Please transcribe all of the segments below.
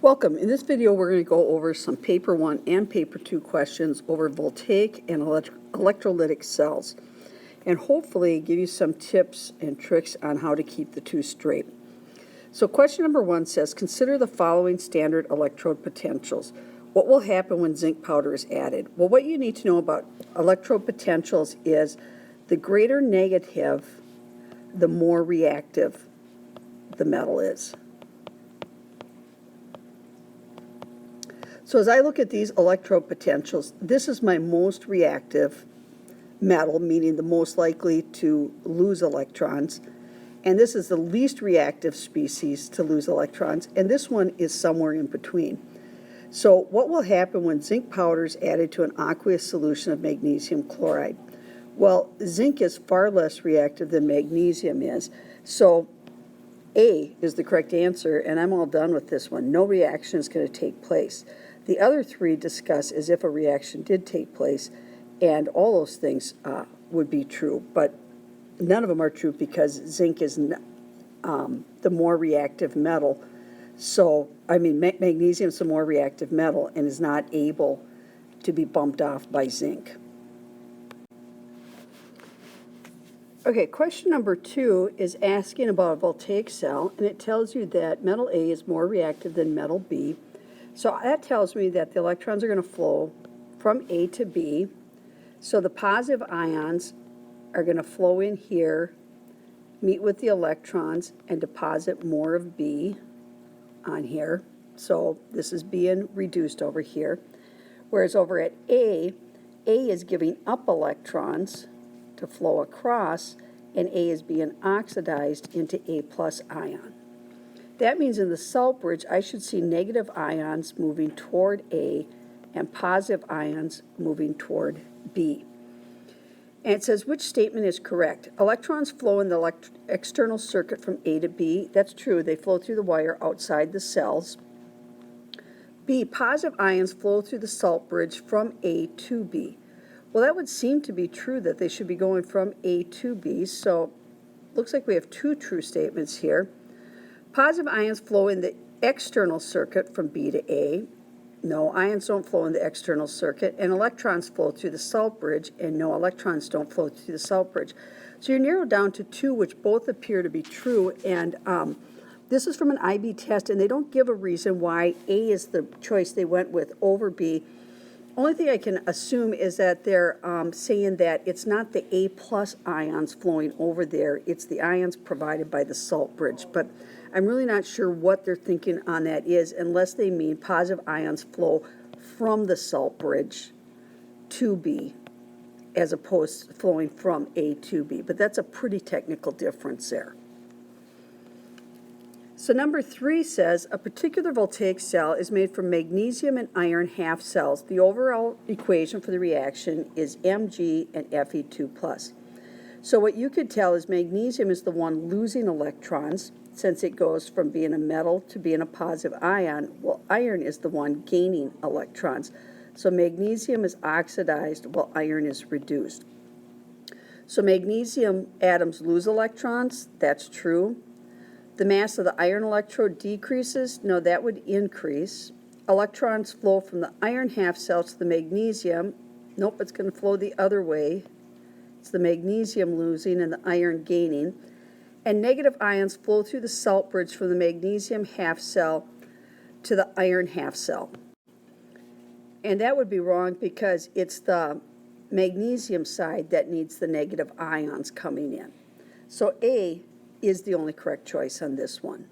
Welcome. In this video, we're going to go over some paper 1 and paper 2 questions over voltaic and electrolytic cells, and hopefully give you some tips and tricks on how to keep the two straight. So question number 1 says, consider the following standard electrode potentials. What will happen when zinc powder is added? Well, what you need to know about electrode potentials is the greater negative, the more reactive the metal is. So as I look at these electrode potentials, this is my most reactive metal, meaning the most likely to lose electrons. And this is the least reactive species to lose electrons. And this one is somewhere in between. So what will happen when zinc powder is added to an aqueous solution of magnesium chloride? Well, zinc is far less reactive than magnesium is. So A is the correct answer, and I'm all done with this one. No reaction is going to take place. The other three discuss as if a reaction did take place, and all those things would be true, but none of them are true because zinc is the more reactive metal. So, magnesium is the more reactive metal and is not able to be bumped off by zinc. Okay, question number 2 is asking about a voltaic cell, and it tells you that metal A is more reactive than metal B. So that tells me that the electrons are going to flow from A to B. So the positive ions are going to flow in here, meet with the electrons, and deposit more of B on here. So this is being reduced over here. Whereas over at A is giving up electrons to flow across, and A is being oxidized into A plus ion. That means in the salt bridge, I should see negative ions moving toward A and positive ions moving toward B. And it says, which statement is correct? Electrons flow in the external circuit from A to B. That's true. They flow through the wire outside the cells. B, positive ions flow through the salt bridge from A to B. Well, that would seem to be true, that they should be going from A to B. So looks like we have two true statements here. Positive ions flow in the external circuit from B to A. No, ions don't flow in the external circuit. And electrons flow through the salt bridge. And no, electrons don't flow through the salt bridge. So you're narrowed down to two, which both appear to be true. And this is from an IB test, and they don't give a reason why A is the choice they went with over B. Only thing I can assume is that they're saying that it's not the A plus ions flowing over there, it's the ions provided by the salt bridge. But I'm really not sure what they're thinking on that is, unless they mean positive ions flow from the salt bridge to B, as opposed to flowing from A to B. But that's a pretty technical difference there. So number 3 says, a particular voltaic cell is made from magnesium and iron half cells. The overall equation for the reaction is Mg and Fe2+. So what you could tell is magnesium is the one losing electrons, since it goes from being a metal to being a positive ion. Well, iron is the one gaining electrons. So magnesium is oxidized while iron is reduced. So magnesium atoms lose electrons. That's true. The mass of the iron electrode decreases. No, that would increase. Electrons flow from the iron half cell to the magnesium. Nope, it's going to flow the other way. It's the magnesium losing and the iron gaining. And negative ions flow through the salt bridge from the magnesium half cell to the iron half cell. And that would be wrong because it's the magnesium side that needs the negative ions coming in. So A is the only correct choice on this one.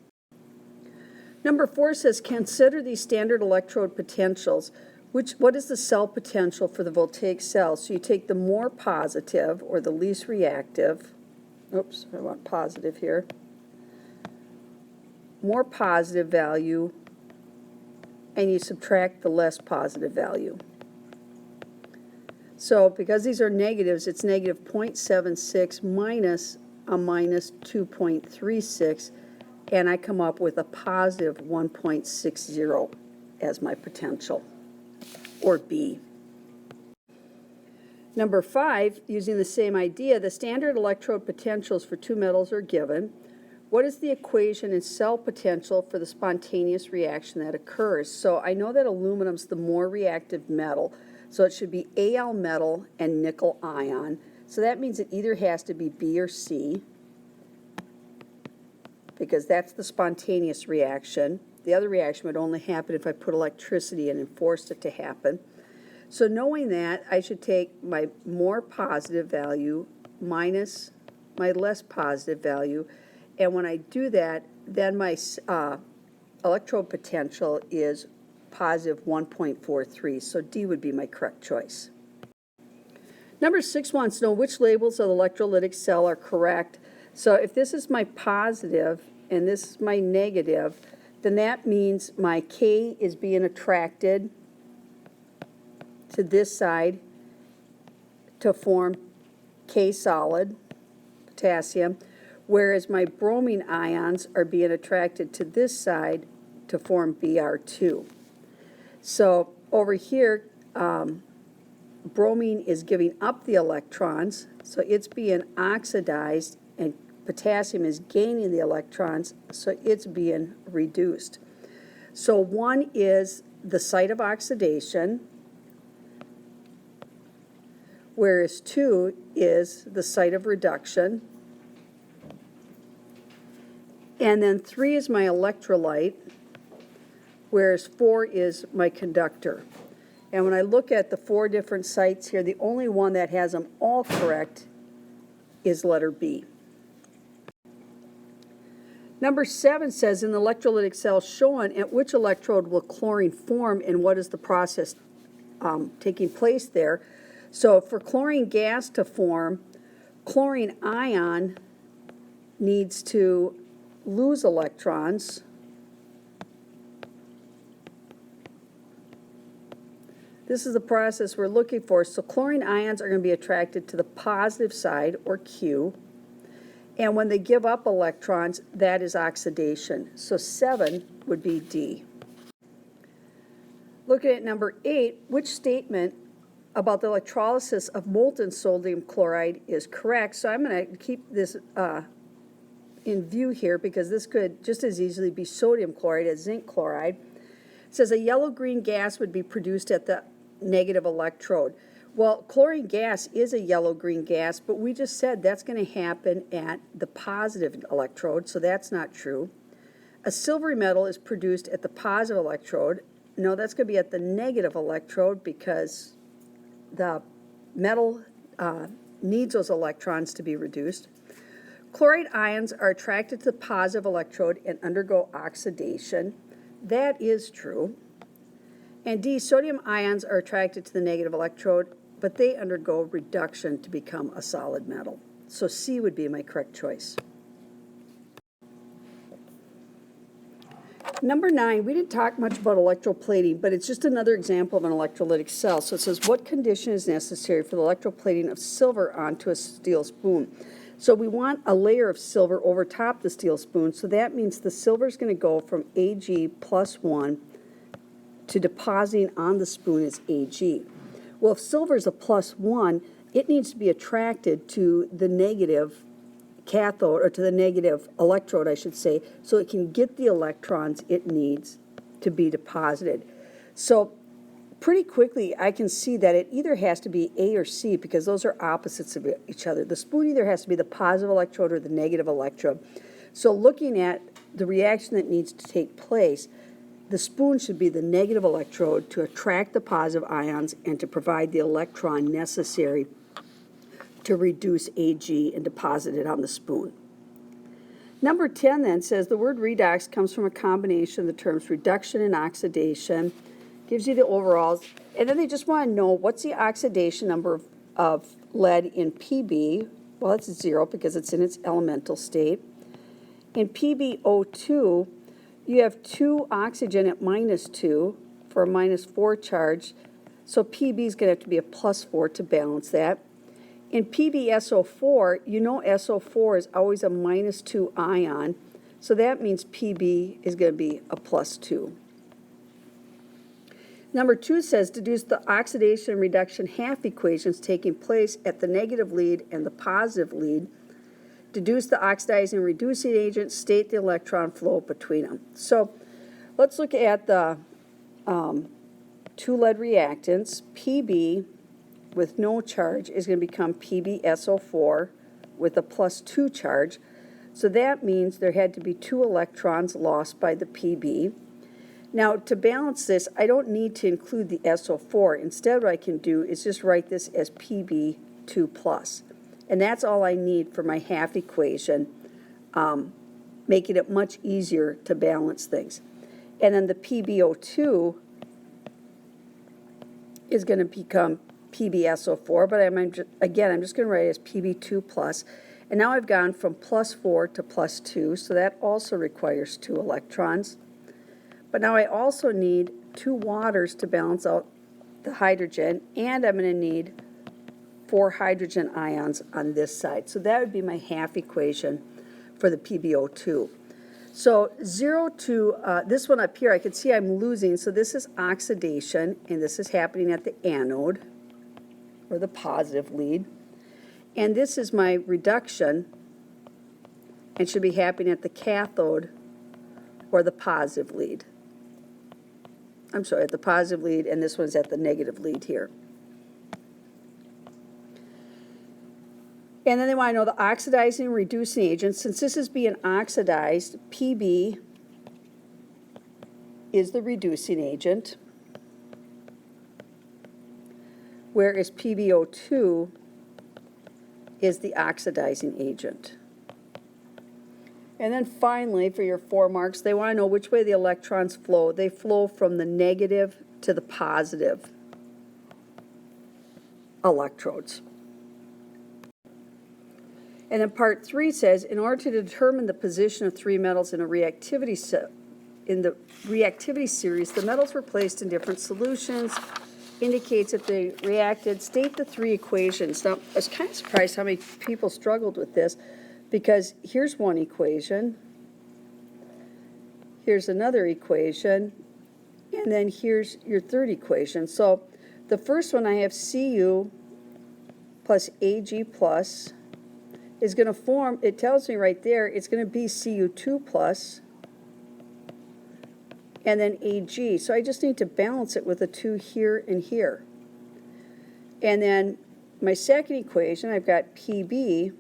Number 4 says, consider these standard electrode potentials. What is the cell potential for the voltaic cell? So you take the more positive, or the least reactive, oops, I want positive here, more positive value, and you subtract the less positive value. So because these are negatives, it's negative 0.76 minus a minus 2.36, and I come up with a positive 1.60 as my potential, or B. Number 5, using the same idea, the standard electrode potentials for two metals are given. what is the equation in cell potential for the spontaneous reaction that occurs? So I know that aluminum's the more reactive metal, so it should be Al metal and nickel ion. So that means it either has to be B or C, because that's the spontaneous reaction. The other reaction would only happen if I put electricity in and forced it to happen. So knowing that, I should take my more positive value minus my less positive value, and when I do that, then my electrode potential is positive 1.43, so D would be my correct choice. Number 6 wants to know which labels of the electrolytic cell are correct. So if this is my positive and this is my negative, then that means my K is being attracted to this side to form K solid, potassium, whereas my bromine ions are being attracted to this side to form Br2. So over here, bromine is giving up the electrons, so it's being oxidized, and potassium is gaining the electrons, so it's being reduced. So 1 is the site of oxidation, whereas 2 is the site of reduction. And then 3 is my electrolyte, whereas 4 is my conductor. And when I look at the 4 different sites here, the only one that has them all correct is letter B. Number 7 says, in the electrolytic cell shown, at which electrode will chlorine form and what is the process taking place there? So for chlorine gas to form, chlorine ion needs to lose electrons. This is the process we're looking for. So chlorine ions are going to be attracted to the positive side, or Q. And when they give up electrons, that is oxidation. So 7 would be D. Looking at number 8, which statement about the electrolysis of molten sodium chloride is correct? So I'm going to keep this in view here, because this could just as easily be sodium chloride as zinc chloride. It says a yellow-green gas would be produced at the negative electrode. Well, chlorine gas is a yellow-green gas, but we just said that's going to happen at the positive electrode, so that's not true. A silvery metal is produced at the positive electrode. No, that's going to be at the negative electrode, because the metal needs those electrons to be reduced. Chloride ions are attracted to the positive electrode and undergo oxidation. That is true. And D, sodium ions are attracted to the negative electrode, but they undergo reduction to become a solid metal. So C would be my correct choice. Number 9, we didn't talk much about electroplating, but it's just another example of an electrolytic cell. So it says, what condition is necessary for the electroplating of silver onto a steel spoon? So we want a layer of silver over top the steel spoon, so that means the silver is going to go from Ag plus 1 to depositing on the spoon as Ag. Well, if silver is a plus 1, it needs to be attracted to the negative cathode, or to the negative electrode, I should say, so it can get the electrons it needs to be deposited. So pretty quickly, I can see that it either has to be A or C, because those are opposites of each other. The spoon either has to be the positive electrode or the negative electrode. So looking at the reaction that needs to take place, the spoon should be the negative electrode to attract the positive ions and to provide the electron necessary to reduce Ag and deposit it on the spoon. Number 10 then says the word redox comes from a combination of the terms reduction and oxidation. Gives you the overalls, and then they just want to know what's the oxidation number of lead in Pb. Well, it's 0 because it's in its elemental state. In PbO2, you have 2 oxygen at -2 for a -4 charge, so Pb is going to have to be a +4 to balance that. In PbSO4, you know SO4 is always a -2 ion, so that means Pb is going to be a +2. Number 2 says deduce the oxidation and reduction half equations taking place at the negative lead and the positive lead. deduce the oxidizing and reducing agent, state the electron flow between them. So let's look at the two lead reactants. Pb with no charge is going to become PbSO4 with a +2 charge. So that means there had to be 2 electrons lost by the Pb. Now, to balance this, I don't need to include the SO4. Instead, what I can do is just write this as Pb2+. And that's all I need for my half equation, making it much easier to balance things. And then the PbO2 is going to become PbSO4, but I'm just going to write it as Pb2+. And now I've gone from +4 to +2, so that also requires 2 electrons. But now I also need 2 waters to balance out the hydrogen, and I'm going to need 4 hydrogen ions on this side. So that would be my half equation for the PbO2. So 0 to, this one up here, I can see I'm losing, so this is oxidation, and this is happening at the anode, or the positive lead. And this is my reduction, and should be happening at the cathode, or the positive lead. I'm sorry, at the positive lead, and this one's at the negative lead here. And then they want to know the oxidizing and reducing agent. Since this is being oxidized, Pb is the reducing agent, whereas PbO2 is the oxidizing agent. And then finally, for your 4 marks, they want to know which way the electrons flow. They flow from the negative to the positive electrodes. And then part 3 says, in order to determine the position of 3 metals in a reactivity series, the metals were placed in different solutions, indicates if they reacted, state the 3 equations. Now, I was kind of surprised how many people struggled with this, because here's one equation, here's another equation, and then here's your third equation. So the first one, I have Cu plus Ag plus is going to form, it tells me right there, it's going to be Cu2 plus and then Ag. So I just need to balance it with a 2 here and here. And then my second equation, I've got Pb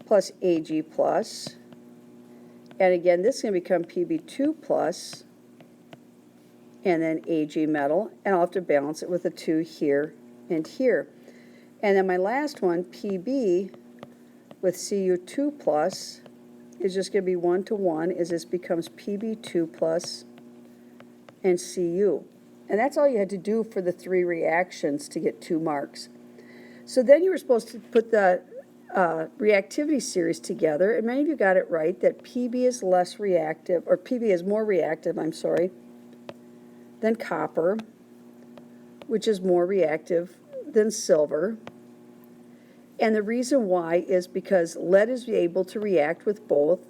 plus Ag plus, and again, this is going to become Pb2 plus, and then Ag metal, and I'll have to balance it with a 2 here and here. And then my last one, Pb with Cu2 plus, is just going to be 1 to 1, as this becomes Pb2 plus and Cu. And that's all you had to do for the 3 reactions to get 2 marks. So then you were supposed to put the reactivity series together, and many of you got it right, that Pb is less reactive, or Pb is more reactive, I'm sorry, than copper, which is more reactive than silver. And the reason why is because lead is able to react with both,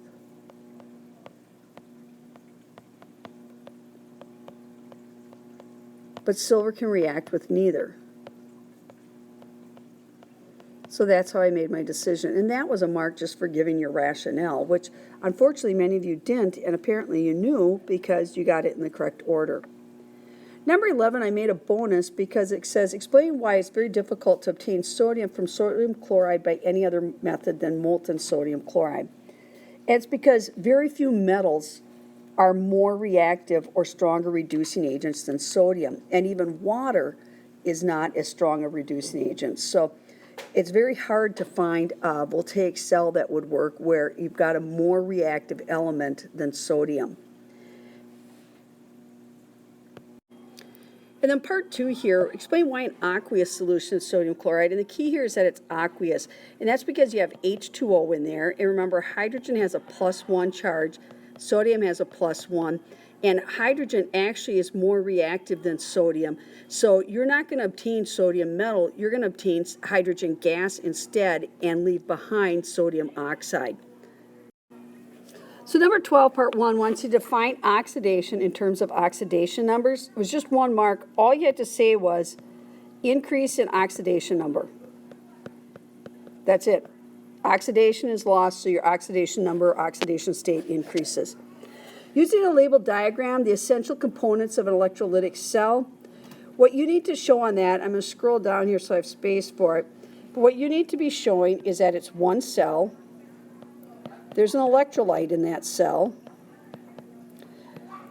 but silver can react with neither. So that's how I made my decision. And that was a mark just for giving your rationale, which unfortunately many of you didn't, and apparently you knew because you got it in the correct order. Number 11, I made a bonus because it says, explain why it's very difficult to obtain sodium from sodium chloride by any other method than molten sodium chloride. And it's because very few metals are more reactive or stronger reducing agents than sodium. And even water is not as strong a reducing agent. So it's very hard to find a voltaic cell that would work where you've got a more reactive element than sodium. And then part 2 here, explain why an aqueous solution is sodium chloride. And the key here is that it's aqueous. And that's because you have H2O in there. And remember, hydrogen has a +1 charge. Sodium has a +1. And hydrogen actually is more reactive than sodium. So you're not going to obtain sodium metal. You're going to obtain hydrogen gas instead and leave behind sodium oxide. So number 12, part 1, wants you to define oxidation in terms of oxidation numbers. It was just 1 mark. All you had to say was increase in oxidation number. That's it. Oxidation is lost, so your oxidation number, oxidation state increases. Using a labeled diagram, the essential components of an electrolytic cell. What you need to show on that, I'm going to scroll down here so I have space for it. But what you need to be showing is that it's one cell. There's an electrolyte in that cell.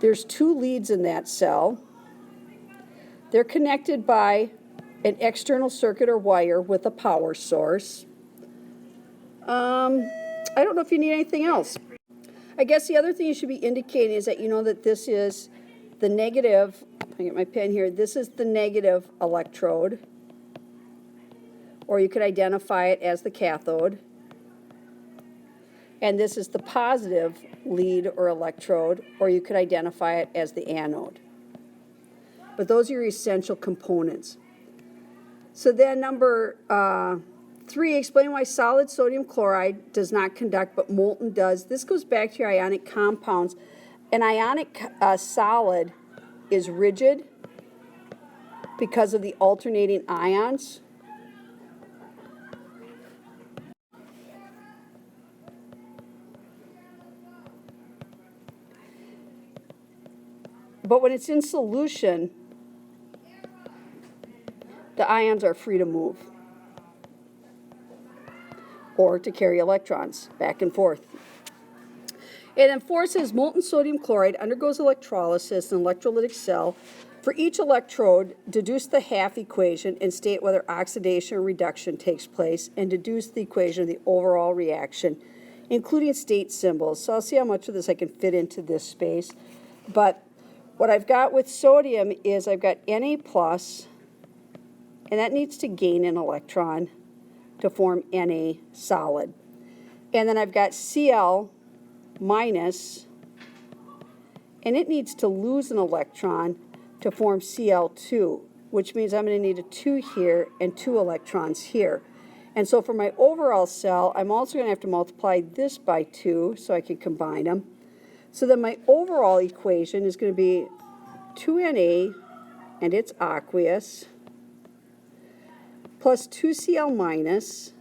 There's two leads in that cell. They're connected by an external circuit or wire with a power source. I don't know if you need anything else. I guess the other thing you should be indicating is that you know that this is the negative, I get my pen here, this is the negative electrode, or you could identify it as the cathode. And this is the positive lead or electrode, or you could identify it as the anode. But those are your essential components. So then number 3, explain why solid sodium chloride does not conduct, but molten does. This goes back to your ionic compounds. An ionic solid is rigid because of the alternating ions. But when it's in solution, the ions are free to move or to carry electrons back and forth. And then 4 says molten sodium chloride undergoes electrolysis in an electrolytic cell. For each electrode, deduce the half equation and state whether oxidation or reduction takes place, and deduce the equation of the overall reaction, including state symbols. So I'll see how much of this I can fit into this space. But what I've got with sodium is I've got Na+, and that needs to gain an electron to form Na solid. And then I've got Cl-, and it needs to lose an electron to form Cl2, which means I'm going to need a 2 here and 2 electrons here. And so for my overall cell, I'm also going to have to multiply this by 2 so I can combine them. So then my overall equation is going to be 2Na, and it's aqueous, plus 2Cl-,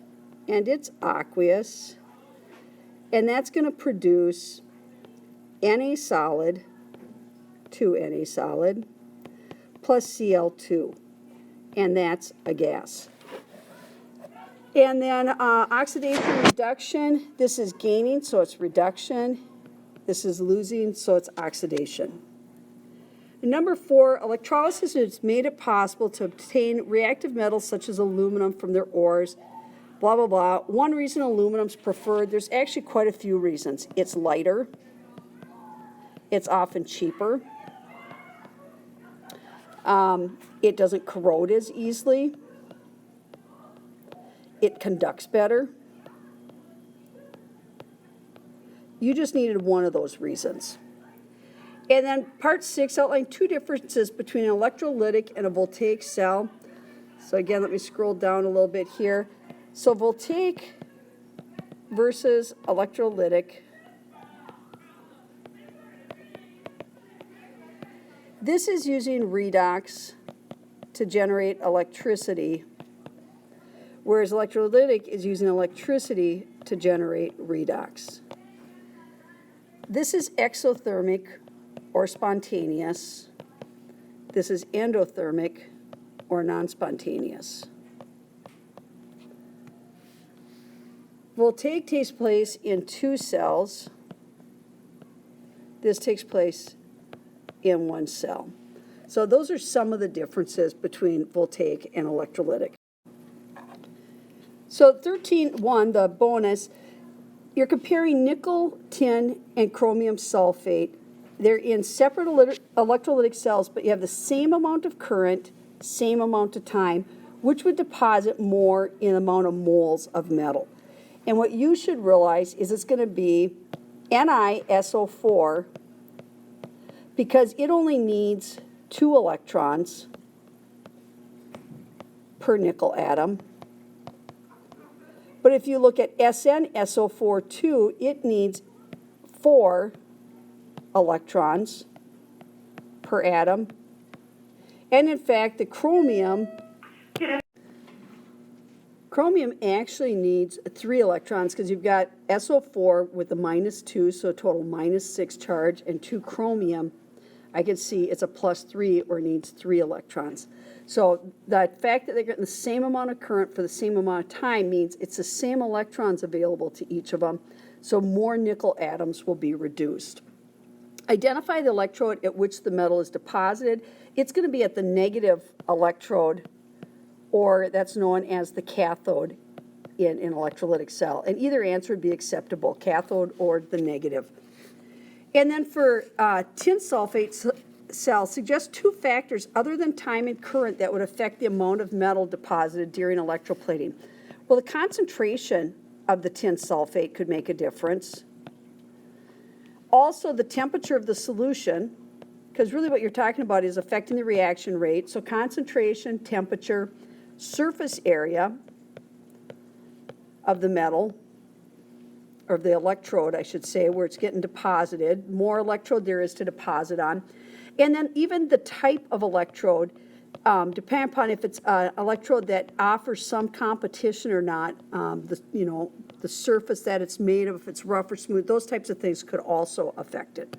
and it's aqueous, and that's going to produce Na solid, 2Na solid, plus Cl2, and that's a gas. And then oxidation reduction, this is gaining, so it's reduction. This is losing, so it's oxidation. And number 4, electrolysis has made it possible to obtain reactive metals such as aluminum from their ores, blah, blah, blah. One reason aluminum's preferred, there's actually quite a few reasons. It's lighter. It's often cheaper. It doesn't corrode as easily. It conducts better. You just needed one of those reasons. And then part 6 outlined 2 differences between an electrolytic and a voltaic cell. So again, let me scroll down a little bit here. So voltaic versus electrolytic. This is using redox to generate electricity, whereas electrolytic is using electricity to generate redox. This is exothermic or spontaneous. This is endothermic or non-spontaneous. Voltaic takes place in 2 cells. This takes place in 1 cell. So those are some of the differences between voltaic and electrolytic. So 13.1, the bonus, you're comparing nickel, tin, and chromium sulfate. They're in separate electrolytic cells, but you have the same amount of current, same amount of time, which would deposit more in the amount of moles of metal. And what you should realize is it's going to be NiSO4 because it only needs 2 electrons per nickel atom. But if you look at SnSO4 it needs 4 electrons per atom. And in fact, the chromium chromium actually needs 3 electrons because you've got SO4 with a -2, so a total -6 charge, and 2 chromium. I can see it's a +3 or needs 3 electrons. So the fact that they're getting the same amount of current for the same amount of time means it's the same electrons available to each of them, so more nickel atoms will be reduced. Identify the electrode at which the metal is deposited. It's going to be at the negative electrode, or that's known as the cathode in an electrolytic cell. And either answer would be acceptable, cathode or the negative. And then for tin sulfate cells, suggest 2 factors other than time and current that would affect the amount of metal deposited during electroplating. Well, the concentration of the tin sulfate could make a difference. Also, the temperature of the solution, because really what you're talking about is affecting the reaction rate. So concentration, temperature, surface area of the metal, or the electrode, I should say, where it's getting deposited. More electrode there is to deposit on. And then even the type of electrode, depending upon if it's an electrode that offers some competition or not, the surface that it's made of, if it's rough or smooth, those types of things could also affect it.